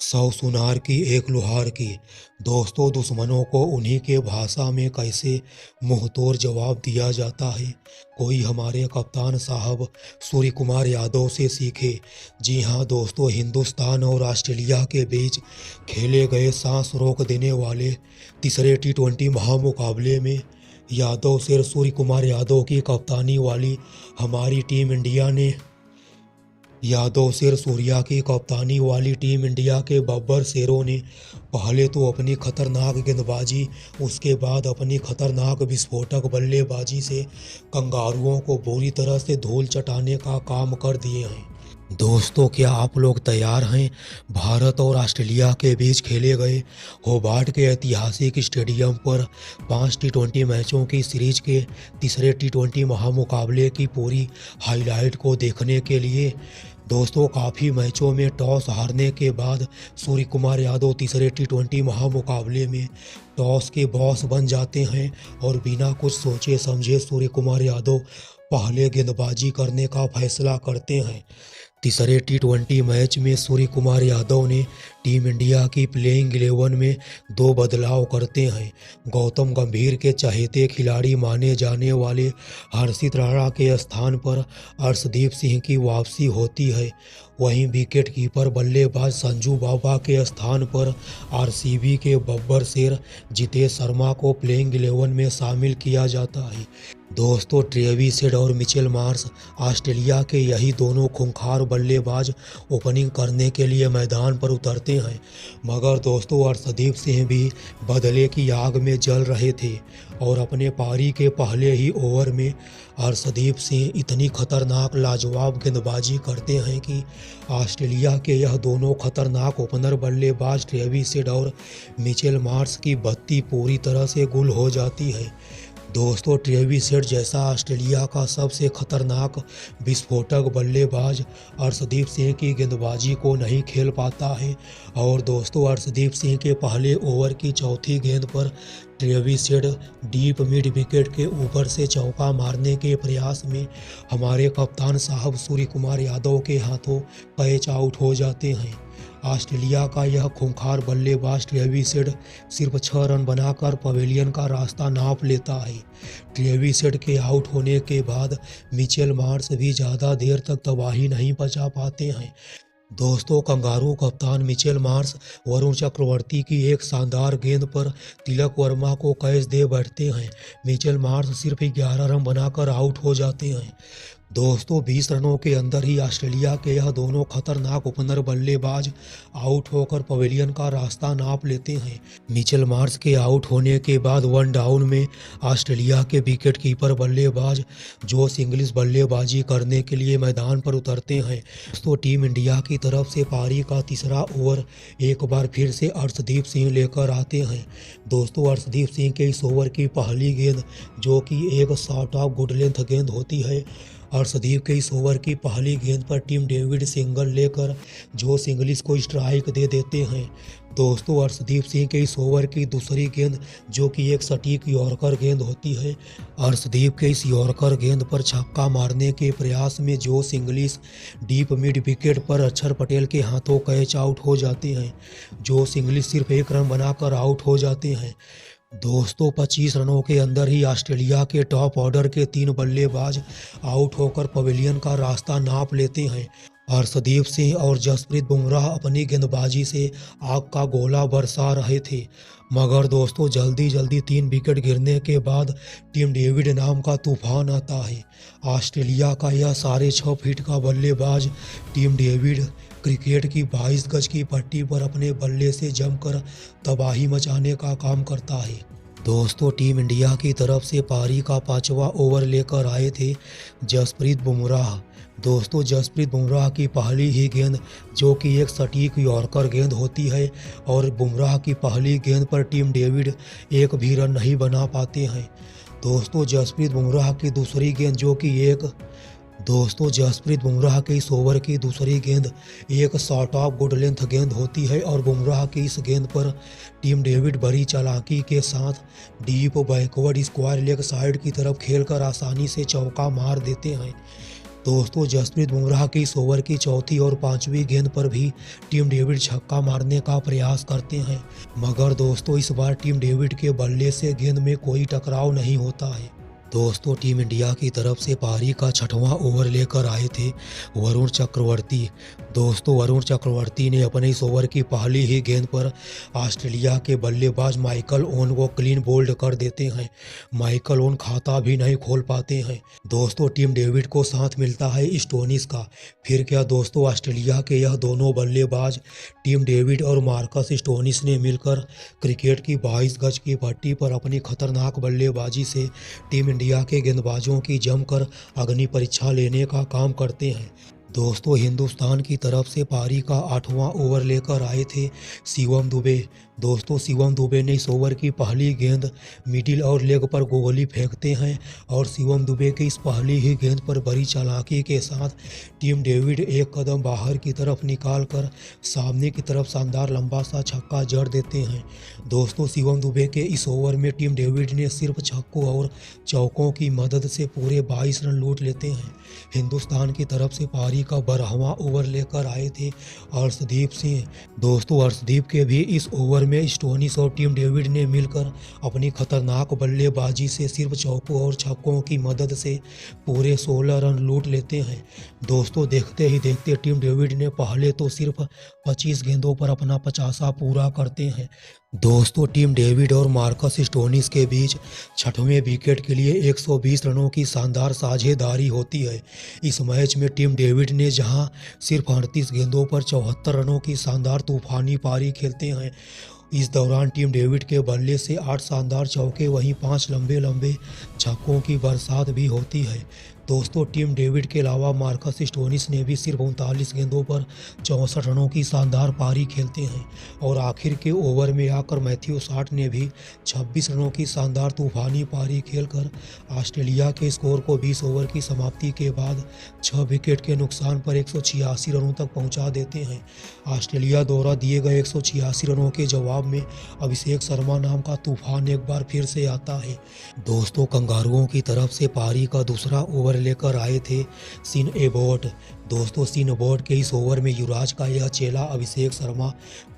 सौ सुनार की एक लुहार की। दोस्तों, दुश्मनों को उन्हीं के भाषा में कैसे मुंहतोड़ जवाब दिया जाता है, कोई हमारे कप्तान साहब सूर्य कुमार यादव से सीखे। जी हाँ दोस्तों, हिंदुस्तान और ऑस्ट्रेलिया के बीच खेले गए सांस रोक देने वाले तीसरे टी20 महामुकाबले में यादव सिर सूर्य कुमार यादव की कप्तानी वाली हमारी टीम इंडिया ने यादव सिर सूर्या की कप्तानी वाली टीम इंडिया के बब्बर शेरों ने पहले तो अपनी खतरनाक गेंदबाजी, उसके बाद अपनी खतरनाक विस्फोटक बल्लेबाजी से कंगारुओं को बुरी तरह से धूल चटाने का काम कर दिए हैं। दोस्तों, क्या आप लोग तैयार हैं भारत और ऑस्ट्रेलिया के बीच खेले गए होबार्ट के ऐतिहासिक स्टेडियम पर 5 टी20 मैचों की सीरीज के तीसरे टी20 महामुकाबले की पूरी हाईलाइट को देखने के लिए? दोस्तों, काफ़ी मैचों में टॉस हारने के बाद सूर्य कुमार यादव तीसरे टी20 महामुकाबले में टॉस के बॉस बन जाते हैं और बिना कुछ सोचे समझे सूर्य कुमार यादव पहले गेंदबाजी करने का फैसला करते हैं। तीसरे टी20 मैच में सूर्य कुमार यादव ने टीम इंडिया की प्लेइंग 11 में 2 बदलाव करते हैं। गौतम गंभीर के चहेते खिलाड़ी माने जाने वाले हर्षित राणा के स्थान पर अर्शदीप सिंह की वापसी होती है। वहीं विकेट कीपर बल्लेबाज संजू बाबा के स्थान पर आरसीबी के बब्बर शेर जितेश शर्मा को प्लेइंग 11 में शामिल किया जाता है। दोस्तों, ट्रेविस हेड और मिचेल मार्श ऑस्ट्रेलिया के यही दोनों खूंखार बल्लेबाज ओपनिंग करने के लिए मैदान पर उतरते हैं। मगर दोस्तों, अर्शदीप सिंह भी बदले की आग में जल रहे थे और अपने पारी के पहले ही ओवर में अर्शदीप सिंह इतनी खतरनाक लाजवाब गेंदबाजी करते हैं कि ऑस्ट्रेलिया के यह दोनों खतरनाक ओपनर बल्लेबाज ट्रेविस हेड और मिचेल मार्श की बत्ती पूरी तरह से गुल हो जाती है। दोस्तों, ट्रेविस हेड जैसा ऑस्ट्रेलिया का सबसे खतरनाक विस्फोटक बल्लेबाज अर्शदीप सिंह की गेंदबाजी को नहीं खेल पाता है और दोस्तों, अर्शदीप सिंह के पहले ओवर की चौथी गेंद पर Travis head deep mid wicket के ऊपर से चौका मारने के प्रयास में हमारे कप्तान साहब सूर्य कुमार यादव के हाथों कैच आउट हो जाते हैं। ऑस्ट्रेलिया का यह खूंखार बल्लेबाज ट्रेविस हेड सिर्फ 6 रन बनाकर पवेलियन का रास्ता नाप लेता है। ट्रेविस हेड के आउट होने के बाद मिचेल मार्श भी ज़्यादा देर तक तबाही नहीं बचा पाते हैं। दोस्तों, कंगारू कप्तान मिचेल मार्श वरुण चक्रवर्ती की एक शानदार गेंद पर तिलक वर्मा को कैच दे बैठते हैं। मिचेल मार्श सिर्फ 11 रन बनाकर आउट हो जाते हैं। दोस्तों, 20 रनों के अंदर ही ऑस्ट्रेलिया के यह दोनों खतरनाक ओपनर बल्लेबाज आउट होकर पवेलियन का रास्ता नाप लेते हैं। मिचेल मार्श के आउट होने के बाद 1 डाउन में ऑस्ट्रेलिया के विकेट कीपर बल्लेबाज जोश इंग्लिश बल्लेबाजी करने के लिए मैदान पर उतरते हैं। दोस्तों, टीम इंडिया की तरफ से पारी का तीसरा ओवर एक बार फिर से अर्शदीप सिंह लेकर आते हैं। दोस्तों, अर्शदीप सिंह के इस ओवर की पहली गेंद, जो कि एक शॉर्ट ऑफ गुड लेंथ गेंद होती है, अर्शदीप के इस ओवर की पहली गेंद पर टीम डेविड सिंगल लेकर जोश इंग्लिश को स्ट्राइक दे देते हैं। दोस्तों, अर्शदीप सिंह के इस ओवर की दूसरी गेंद, जो कि एक सटीक यॉर्कर गेंद होती है, अर्शदीप के इस यॉर्कर गेंद पर छक्का मारने के प्रयास में जोश इंग्लिश डीप मिड विकेट पर अक्षर पटेल के हाथों कैच आउट हो जाते हैं। जोश इंग्लिश सिर्फ 1 रन बनाकर आउट हो जाते हैं। दोस्तों, 25 रनों के अंदर ही ऑस्ट्रेलिया के टॉप ऑर्डर के 3 बल्लेबाज आउट होकर पवेलियन का रास्ता नाप लेते हैं। अर्शदीप सिंह और जसप्रीत बुमराह अपनी गेंदबाजी से आग का गोला बरसा रहे थे। मगर दोस्तों, जल्दी जल्दी 3 विकेट गिरने के बाद टीम डेविड नाम का तूफान आता है। ऑस्ट्रेलिया का यह 6.5 फीट का बल्लेबाज टीम डेविड क्रिकेट की 22 गज की पट्टी पर अपने बल्ले से जमकर तबाही मचाने का काम करता है। दोस्तों, टीम इंडिया की तरफ से पारी का 5वां ओवर लेकर आए थे जसप्रीत बुमराह। दोस्तों, जसप्रीत बुमराह की पहली ही गेंद, जो कि एक सटीक यॉर्कर गेंद होती है, और बुमराह की पहली गेंद पर टीम डेविड एक भी रन नहीं बना पाते हैं। दोस्तों, जसप्रीत बुमराह की दूसरी गेंद, जो कि दोस्तों, जसप्रीत बुमराह के इस ओवर की दूसरी गेंद एक शॉर्ट ऑफ गुड लेंथ गेंद होती है और बुमराह की इस गेंद पर टीम डेविड बड़ी चालाकी के साथ deep backward square leg side की तरफ खेलकर आसानी से चौका मार देते हैं। दोस्तों जसप्रीत बुमराह की इस ओवर की चौथी और पांचवी गेंद पर भी टीम डेविड छक्का मारने का प्रयास करते हैं, मगर दोस्तों इस बार टीम डेविड के बल्ले से गेंद में कोई टकराव नहीं होता है। दोस्तों टीम इंडिया की तरफ से पारी का छठवां ओवर लेकर आए थे वरुण चक्रवर्ती। दोस्तों वरुण चक्रवर्ती ने अपने इस ओवर की पहली ही गेंद पर ऑस्ट्रेलिया के बल्लेबाज माइकल ओवन को क्लीन बोल्ड कर देते हैं। माइकल ओवन खाता भी नहीं खोल पाते हैं। दोस्तों टीम डेविड को साथ मिलता है स्टोनिस का। फिर क्या दोस्तों, ऑस्ट्रेलिया के यह दोनों बल्लेबाज टीम डेविड और मार्कस स्टोनिस ने मिलकर क्रिकेट की 22 गज की पट्टी पर अपनी खतरनाक बल्लेबाजी से टीम इंडिया के गेंदबाजों की जमकर अग्नि परीक्षा लेने का काम करते हैं। दोस्तों हिंदुस्तान की तरफ से पारी का 8वां ओवर लेकर आए थे शिवम दुबे। दोस्तों शिवम दुबे ने इस ओवर की पहली गेंद मिडिल और लेग पर गोली फेंकते हैं और शिवम दुबे की इस पहली ही गेंद पर बड़ी चालाकी के साथ टीम डेविड एक कदम बाहर की तरफ निकाल कर सामने की तरफ शानदार लंबा सा छक्का जड़ देते हैं। दोस्तों शिवम दुबे के इस ओवर में टीम डेविड ने सिर्फ छक्कों और चौकों की मदद से पूरे 22 रन लूट लेते हैं। हिंदुस्तान की तरफ से पारी का 12वां ओवर लेकर आए थे अर्शदीप सिंह। दोस्तों अर्शदीप के भी इस ओवर में स्टोनिस और टीम डेविड ने मिलकर अपनी खतरनाक बल्लेबाजी से सिर्फ चौकों और छक्कों की मदद से पूरे 16 रन लूट लेते हैं। दोस्तों देखते ही देखते टीम डेविड ने पहले तो सिर्फ 25 गेंदों पर अपना 50 पूरा करते हैं। दोस्तों टीम डेविड और मार्कस स्टोनिस के बीच छठवें विकेट के लिए 120 रनों की शानदार साझेदारी होती है। इस मैच में टीम डेविड ने जहां सिर्फ 38 गेंदों पर 74 रनों की शानदार तूफानी पारी खेलते हैं, इस दौरान टीम डेविड के बल्ले से 8 शानदार चौके वहीं 5 लंबे लंबे छक्कों की बरसात भी होती है। दोस्तों टीम डेविड के अलावा मार्कस स्टोनिस ने भी सिर्फ 39 गेंदों पर 64 रनों की शानदार पारी खेलते हैं और आखिर के ओवर में आकर मैथ्यू साठ ने भी 26 रनों की शानदार तूफानी पारी खेलकर ऑस्ट्रेलिया के स्कोर को 20 ओवर की समाप्ति के बाद 6 विकेट के नुकसान पर 186 रनों तक पहुंचा देते हैं। ऑस्ट्रेलिया द्वारा दिए गए 186 रनों के जवाब में अभिषेक शर्मा नाम का तूफान एक बार फिर से आता है। दोस्तों कंगारुओं की तरफ से पारी का दूसरा ओवर लेकर आए थे सिन एबॉट। दोस्तों सिन एबॉट के इस ओवर में युवराज का यह चेला अभिषेक शर्मा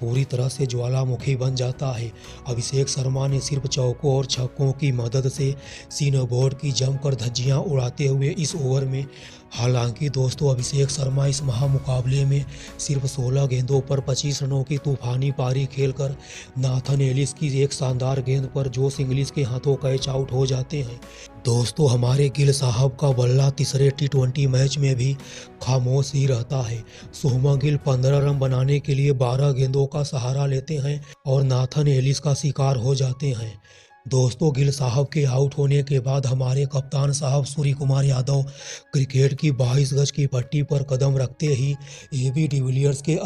पूरी तरह से ज्वालामुखी बन जाता है। अभिषेक शर्मा ने सिर्फ चौकों और छक्कों की मदद से सिन एबॉट की जमकर धज्जियां उड़ाते हुए इस ओवर में, हालांकि दोस्तों अभिषेक शर्मा इस महामुकाबले में सिर्फ 16 गेंदों पर 25 रनों की तूफानी पारी खेलकर नाथन एलिस की एक शानदार गेंद पर जोश इंग्लिश के हाथों कैच आउट हो जाते हैं। दोस्तों हमारे गिल साहब का बल्ला तीसरे T20 मैच में भी खामोश ही रहता है। शुभमन गिल 15 रन बनाने के लिए 12 गेंदों का सहारा लेते हैं और नाथन एलिस का शिकार हो जाते हैं। दोस्तों गिल साहब के आउट होने के बाद हमारे कप्तान साहब सूर्य कुमार यादव क्रिकेट की 22 गज की पट्टी पर कदम रखते ही एबी डिविलियर्स के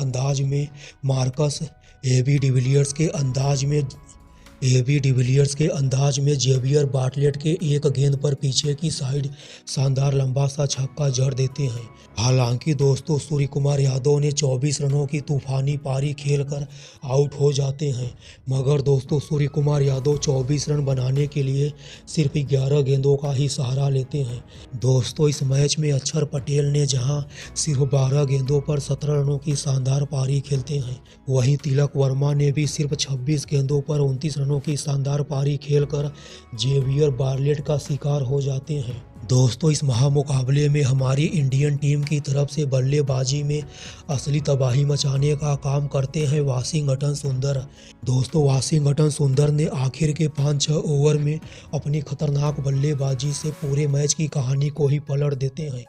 अंदाज में जेवियर बार्टलेट के एक गेंद पर पीछे की साइड शानदार लंबा सा छक्का जड़ देते हैं। हालांकि दोस्तों सूर्य कुमार यादव ने 24 रनों की तूफानी पारी खेलकर आउट हो जाते हैं, मगर दोस्तों सूर्य कुमार यादव 24 रन बनाने के लिए सिर्फ 11 गेंदों का ही सहारा लेते हैं। दोस्तों इस मैच में अक्षर पटेल ने जहां सिर्फ 12 गेंदों पर 17 रनों की शानदार पारी खेलते हैं, वहीं तिलक वर्मा ने भी सिर्फ 26 गेंदों पर 29 रनों की शानदार पारी खेलकर जेवियर बार्टलेट का शिकार हो जाते हैं। दोस्तों इस महामुकाबले में हमारी इंडियन टीम की तरफ से बल्लेबाजी में असली तबाही मचाने का काम करते हैं वाशिंगटन सुंदर। दोस्तों वाशिंगटन सुंदर ने आखिर के 5-6 ओवर में अपनी खतरनाक बल्लेबाजी से पूरे मैच की कहानी को ही पलट देते हैं।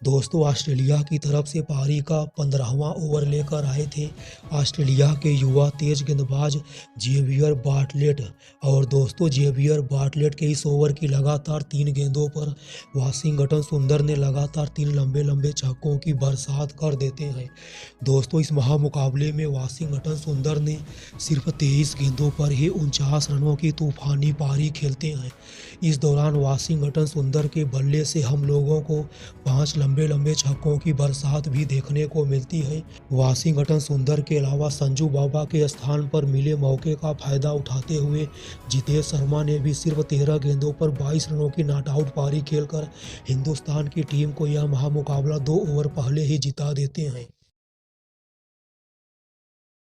दोस्तों ऑस्ट्रेलिया की तरफ से पारी का 15वां ओवर लेकर आए थे ऑस्ट्रेलिया के युवा तेज गेंदबाज जेवियर बार्टलेट, और दोस्तों जेवियर बार्टलेट के इस ओवर की लगातार 3 गेंदों पर वाशिंगटन सुंदर ने लगातार 3 लंबे लंबे छक्कों की बरसात कर देते हैं। दोस्तों इस महामुकाबले में वाशिंगटन सुंदर ने सिर्फ 23 गेंदों पर ही 49 रनों की तूफानी पारी खेलते हैं। इस दौरान वाशिंगटन सुंदर के बल्ले से हम लोगों को 5 लंबे-लंबे छक्कों की बरसात भी देखने को मिलती है। वाशिंगटन सुंदर के अलावा संजू बाबा के स्थान पर मिले मौके का फायदा उठाते हुए जितेश शर्मा ने भी सिर्फ 13 गेंदों पर 22 रनों की नॉट आउट पारी खेलकर हिंदुस्तान की टीम को यह महामुकाबला 2 ओवर पहले ही जिता देते हैं।